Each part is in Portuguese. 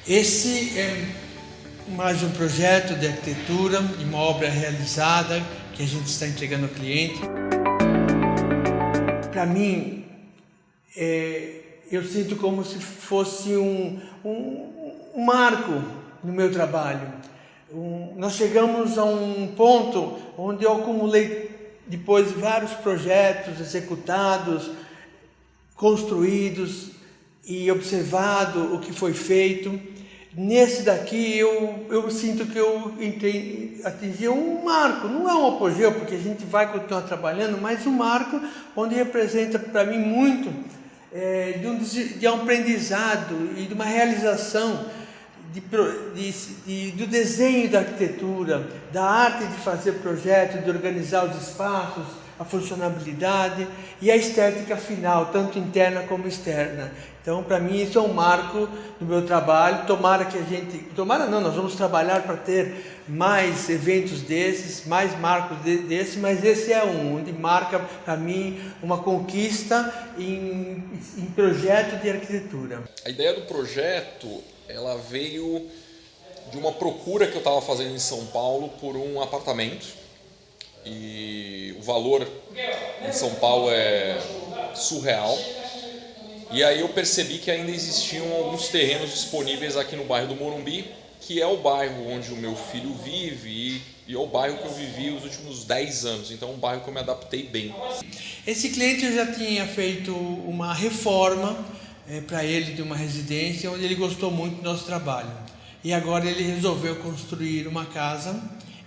Esse é mais um projeto de arquitetura, de uma obra realizada que a gente está entregando ao cliente. Para mim, eu sinto como se fosse um marco no meu trabalho. Nós chegamos a um ponto onde eu acumulei depois vários projetos executados, construídos e observado o que foi feito. Nesse daqui eu sinto que eu atingi um marco, não é um apogeu, porque a gente vai continuar trabalhando, mas um marco onde representa para mim muito de um aprendizado e de uma realização do desenho da arquitetura, da arte de fazer projetos, de organizar os espaços, a funcionalidade e a estética final, tanto interna como externa. Então, para mim, isso é um marco no meu trabalho. Nós vamos trabalhar para ter mais eventos desses, mais marcos desses, mas esse é onde marca, para mim, uma conquista em projeto de arquitetura. A ideia do projeto, ela veio de uma procura que eu estava fazendo em São Paulo por um apartamento. E o valor em São Paulo é surreal. E aí eu percebi que ainda existiam alguns terrenos disponíveis aqui no bairro do Morumbi, que é o bairro onde o meu filho vive e é o bairro que eu vivi os últimos 10 anos. Então é um bairro que eu me adaptei bem. Esse cliente eu já tinha feito uma reforma para ele de uma residência onde ele gostou muito do nosso trabalho. E agora ele resolveu construir uma casa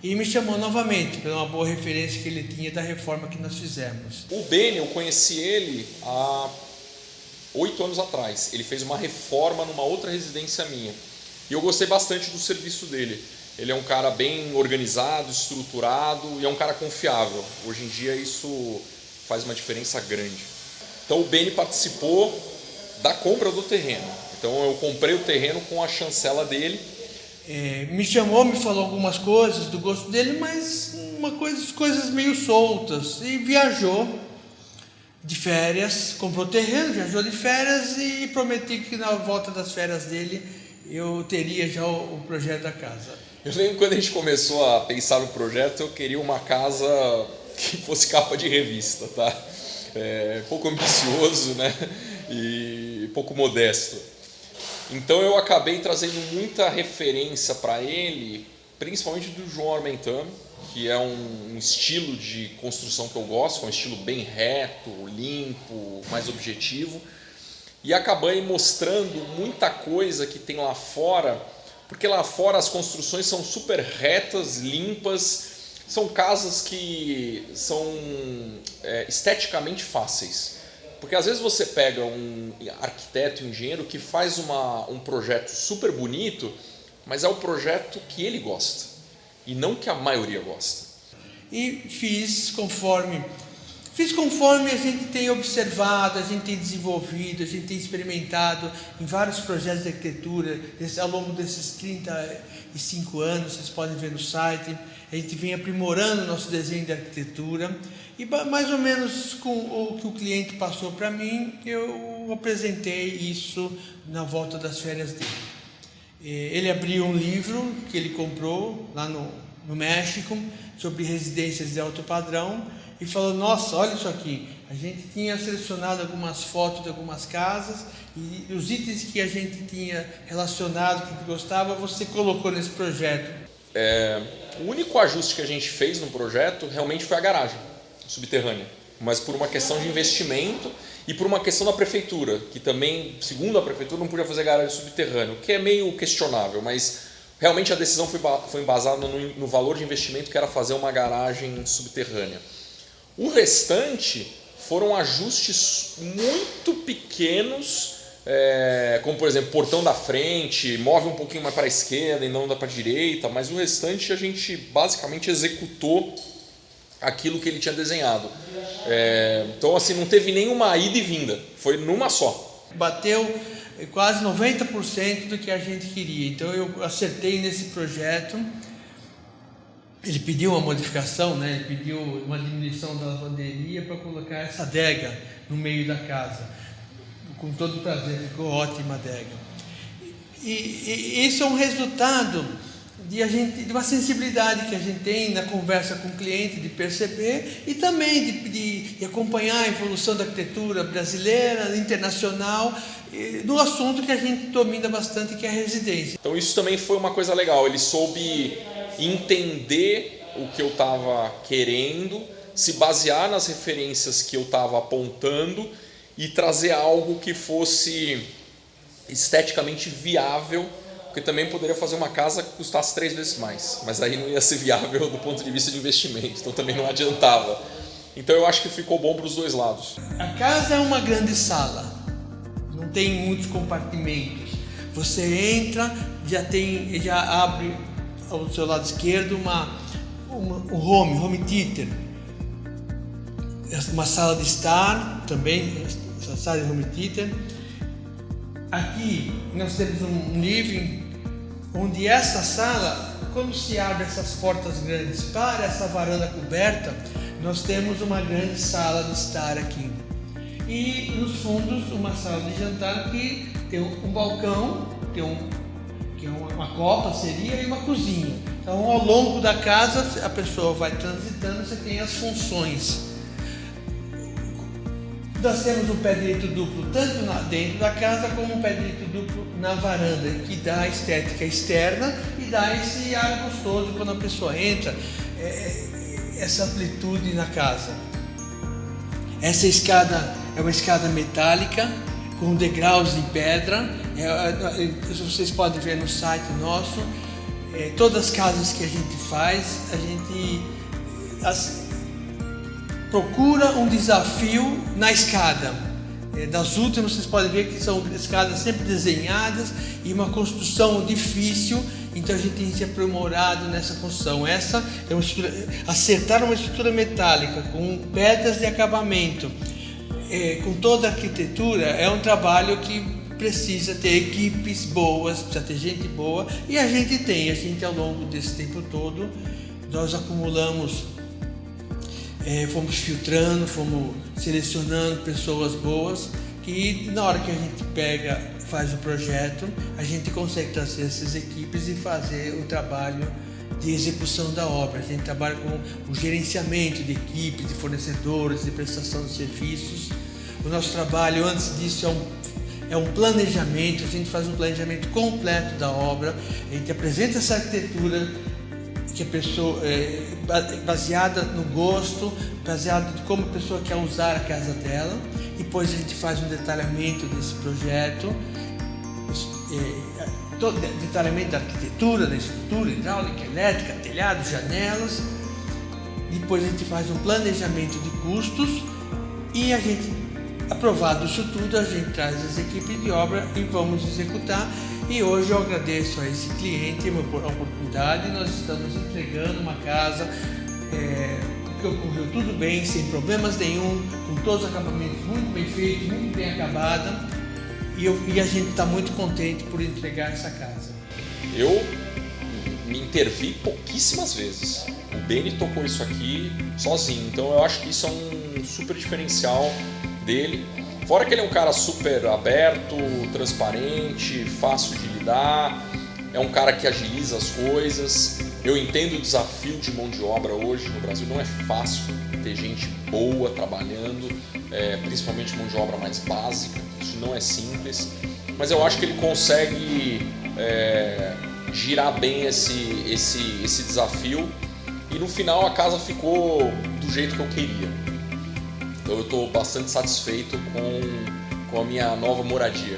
e me chamou novamente, pela uma boa referência que ele tinha da reforma que nós fizemos. O Beni, eu conheci ele há 8 anos atrás. Ele fez uma reforma numa outra residência minha. E eu gostei bastante do serviço dele. Ele é um cara bem organizado, estruturado e é um cara confiável. Hoje em dia isso faz uma diferença grande. Então o Beni participou da compra do terreno. Então eu comprei o terreno com a chancela dele. Me chamou, me falou algumas coisas do gosto dele, mas coisas meio soltas. E viajou de férias, comprou terreno, viajou de férias e prometi que na volta das férias dele eu teria já o projeto da casa. Eu lembro quando a gente começou a pensar no projeto, eu queria uma casa que fosse capa de revista, tá? Pouco ambicioso, né? E pouco modesto. Então eu acabei trazendo muita referência para ele, principalmente do João Armentano, que é um estilo de construção que eu gosto, que é um estilo bem reto, limpo, mais objetivo. E acabei mostrando muita coisa que tem lá fora, porque lá fora as construções são super retas, limpas, são casas que são esteticamente fáceis. Porque às vezes você pega um arquiteto, um engenheiro que faz um projeto super bonito, mas é o projeto que ele gosta e não que a maioria gosta. E fiz conforme a gente tem observado, a gente tem desenvolvido, a gente tem experimentado em vários projetos de arquitetura ao longo desses 35 anos, vocês podem ver no site. A gente vem aprimorando o nosso desenho de arquitetura e mais ou menos com o que o cliente passou para mim, eu apresentei isso na volta das férias dele. Ele abriu um livro que ele comprou lá no México sobre residências de alto padrão e falou: nossa, olha isso aqui, a gente tinha selecionado algumas fotos de algumas casas e os itens que a gente tinha relacionado, que a gente gostava, você colocou nesse projeto. O único ajuste que a gente fez no projeto realmente foi a garagem subterrânea, mas por uma questão de investimento e por uma questão da prefeitura, que também, segundo a prefeitura, não podia fazer garagem subterrânea, o que é meio questionável, mas realmente a decisão foi embasada no valor de investimento, que era fazer uma garagem subterrânea. O restante foram ajustes muito pequenos, como por exemplo, portão da frente, move um pouquinho mais para a esquerda e não dá para a direita, mas o restante a gente basicamente executou aquilo que ele tinha desenhado. Então assim, não teve nenhuma ida e vinda, foi numa só. Bateu quase 90% do que a gente queria, então eu acertei nesse projeto. Ele pediu uma modificação, né? Ele pediu uma diminuição da lavanderia para colocar essa adega no meio da casa. Com todo prazer, ficou ótima a adega. E isso é um resultado de uma sensibilidade que a gente tem na conversa com o cliente, de perceber e também de acompanhar a evolução da arquitetura brasileira, internacional, no assunto que a gente domina bastante, que é a residência. Então isso também foi uma coisa legal, ele soube entender o que eu estava querendo, se basear nas referências que eu estava apontando e trazer algo que fosse esteticamente viável, porque também poderia fazer uma casa que custasse 3 vezes mais, mas aí não ia ser viável do ponto de vista de investimento, então também não adiantava. Então eu acho que ficou bom para os dois lados. A casa é uma grande sala, não tem muitos compartimentos. Você entra, já abre ao seu lado esquerdo um home theater, uma sala de estar também, essa sala de home theater. Aqui nós temos um living, onde essa sala, quando se abre essas portas grandes para essa varanda coberta, nós temos uma grande sala de estar aqui. E nos fundos uma sala de jantar que tem um balcão, que é uma copa seria, e uma cozinha. Então ao longo da casa a pessoa vai transitando, você tem as funções. Nós temos um pé direito duplo tanto dentro da casa como um pé direito duplo na varanda, que dá a estética externa e dá esse ar gostoso quando a pessoa entra, essa amplitude na casa. Essa escada é uma escada metálica com degraus em pedra, vocês podem ver no site nosso. Todas as casas que a gente faz, a gente procura um desafio na escada. Das últimas vocês podem ver que são escadas sempre desenhadas e uma construção difícil, então a gente tem se aprimorado nessa construção. Essa é acertar uma estrutura metálica com pedras de acabamento, com toda a arquitetura, é um trabalho que precisa ter equipes boas, precisa ter gente boa, e a gente ao longo desse tempo todo, nós acumulamos, fomos filtrando, fomos selecionando pessoas boas, que na hora que a gente faz o projeto, a gente consegue trazer essas equipes e fazer o trabalho de execução da obra. A gente trabalha com o gerenciamento de equipes, de fornecedores, de prestação de serviços. O nosso trabalho antes disso é um planejamento, a gente faz um planejamento completo da obra, a gente apresenta essa arquitetura que a pessoa baseada no gosto, baseada em como a pessoa quer usar a casa dela. Depois a gente faz um detalhamento desse projeto, todo detalhamento da arquitetura, da estrutura, hidráulica, elétrica, telhado, janelas. Depois a gente faz um planejamento de custos e a gente, aprovado isso tudo, a gente traz as equipes de obra e vamos executar. E hoje eu agradeço a esse cliente a oportunidade. Nós estamos entregando uma casa que ocorreu tudo bem, sem problemas nenhum, com todos os acabamentos muito bem feitos, muito bem acabada, e a gente está muito contente por entregar essa casa. Eu me intervi pouquíssimas vezes. O Beni tocou isso aqui sozinho, então eu acho que isso é um super diferencial dele. Fora que ele é um cara super aberto, transparente, fácil de lidar, é um cara que agiliza as coisas. Eu entendo o desafio de mão de obra hoje no Brasil, não é fácil ter gente boa trabalhando, principalmente mão de obra mais básica, isso não é simples, mas eu acho que ele consegue girar bem esse desafio e no final a casa ficou do jeito que eu queria. Então eu estou bastante satisfeito com a minha nova moradia.